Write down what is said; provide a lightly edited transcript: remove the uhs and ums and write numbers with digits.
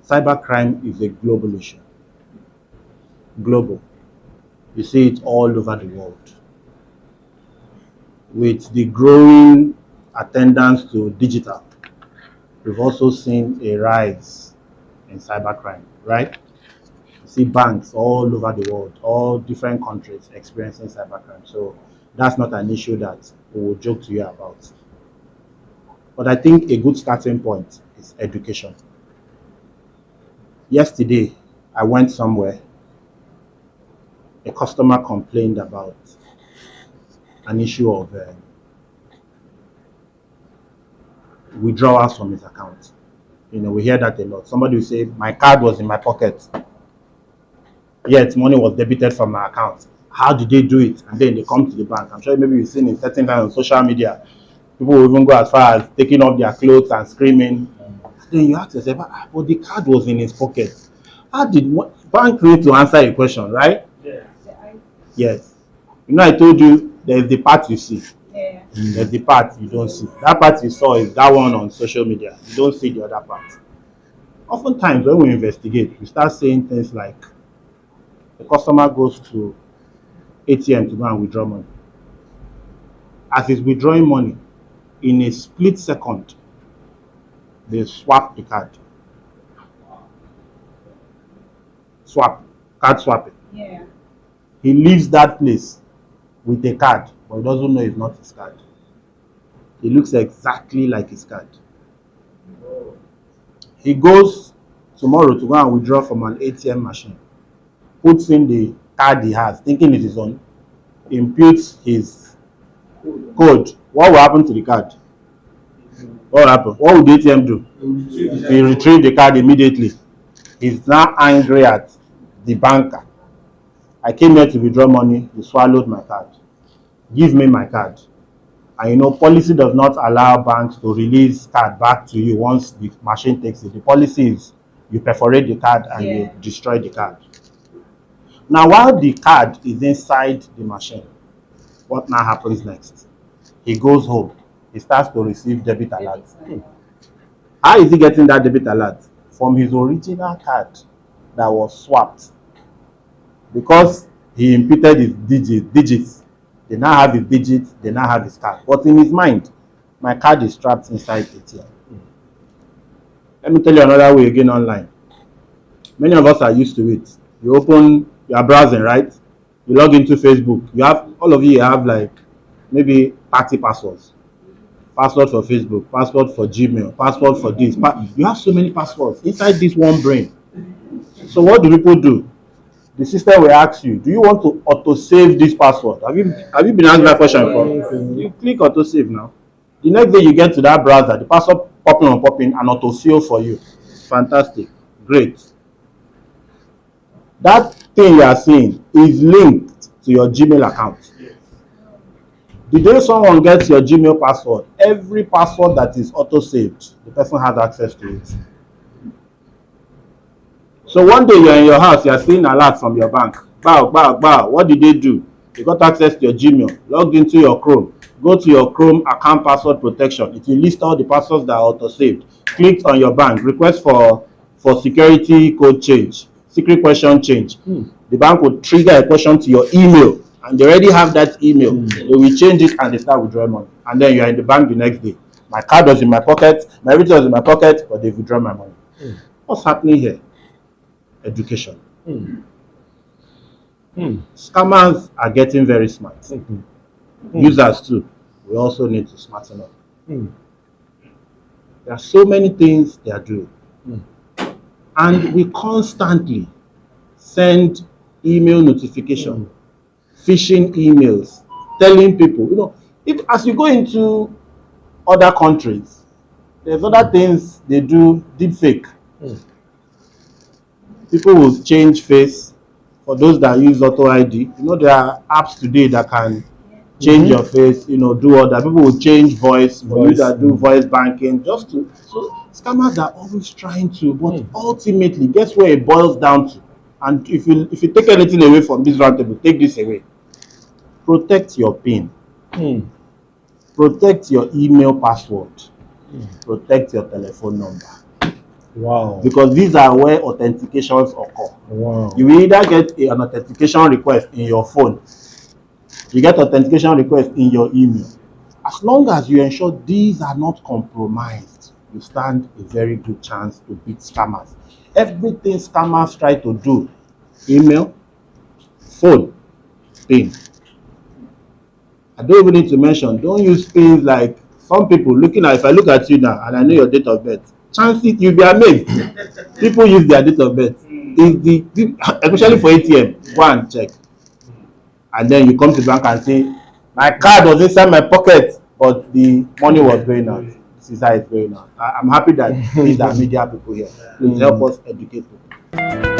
Cybercrime is a global issue. Global. You see it all over the world. With the growing attendance to digital, we've also seen a rise in cybercrime, right? You see banks all over the world, all different countries experiencing cybercrime. So that's not an issue that we will joke to you about. But I think a good starting point is education. Yesterday, I went somewhere. A customer complained about an issue of withdrawals from his account. You know, we hear that a lot. Somebody will say, my card was in my pocket, yet money was debited from my account. How did they do it? And then they come to the bank. I'm sure maybe you've seen in certain times on social media, people will even go as far as taking off their clothes and screaming. Then you ask yourself, but the card was in his pocket. How did bank need to answer a question, right? Yeah. Yes. You know, I told you there's the part you see. Yeah. There's the part you don't see. That part you saw is that one on social media. You don't see the other part. Oftentimes, when we investigate, we start saying things like the customer goes to ATM to go and withdraw money. As he's withdrawing money, in a split second, they swap the card. Card swapping. Yeah. He leaves that place with a card, but he doesn't know it's not his card. It looks exactly like his card. He goes tomorrow to go and withdraw from an ATM machine, puts in the card he has, thinking it is on, imputes his code. What will happen to the card? What will happen? What would the ATM do? He retrieve the card immediately. He's now angry at the banker. I came here to withdraw money, you swallowed my card. Give me my card. And you know, policy does not allow banks to release card back to you once the machine takes it. The policy is you perforate the card and you destroy the card. Now, while the card is inside the machine, what now happens next? He goes home. He starts to receive debit alerts. How is he getting that debit alert? From his original card that was swapped. Because he imputed his digits. They now have his digits, they now have his card. But in his mind, my card is trapped inside ATM. Let me tell you another way again online. Many of us are used to it. You are browsing, right? You log into Facebook. All of you have like maybe 30 passwords. Password for Facebook, password for Gmail, password for this. You have so many passwords inside this one brain. So what do people do? The system will ask you, do you want to auto-save this password? Have you been asked that question before? You click auto-save now. The next day you get to that browser, the password popping and auto-seal for you. Fantastic. Great. That thing you are seeing is linked to your Gmail account. The day someone gets your Gmail password, every password that is auto-saved, the person has access to it. So one day you're in your house, you're seeing alerts from your bank. Bow. What did they do? They got access to your Gmail, logged into your Chrome. Go to your Chrome account password protection. It will list all the passwords that are auto-saved. Click on your bank, request for security code change, secret question change. The bank will trigger a question to your email, and they already have that email. They will change it and they start withdrawing money. And then you're in the bank the next day. My card was in my pocket, my everything was in my pocket, but they've withdrawn my money. What's happening here? Education. Scammers are getting very smart. Users too. We also need to smarten up. There are so many things they are doing. And we constantly send email notification, phishing emails, telling people, as you go into other countries, there's other things they do, deep fake. People will change face. For those that use Auto ID, there are apps today that can change your face, do all that. People will change voice for you that do voice banking, so scammers are always trying to, but ultimately, guess where it boils down to? And if you take anything away from this roundtable, take this away. Protect your PIN. Protect your email password. Protect your telephone number. Wow. because these are where authentications occur. Wow. You will either get an authentication request in your phone, you get authentication request in your email. As long as you ensure these are not compromised, you stand a very good chance to beat scammers. Everything scammers try to do, email, phone, PIN. I don't even need to mention, don't use pins like some people looking at, if I look at you now and I know your date of birth, chances you'll be amazed. People use their date of birth. Is the especially for ATM, go and check. And then you come to bank and say, my card was inside my pocket, but the money was going out. This is how it's going out. I'm happy that these are media people here. Please help us educate people.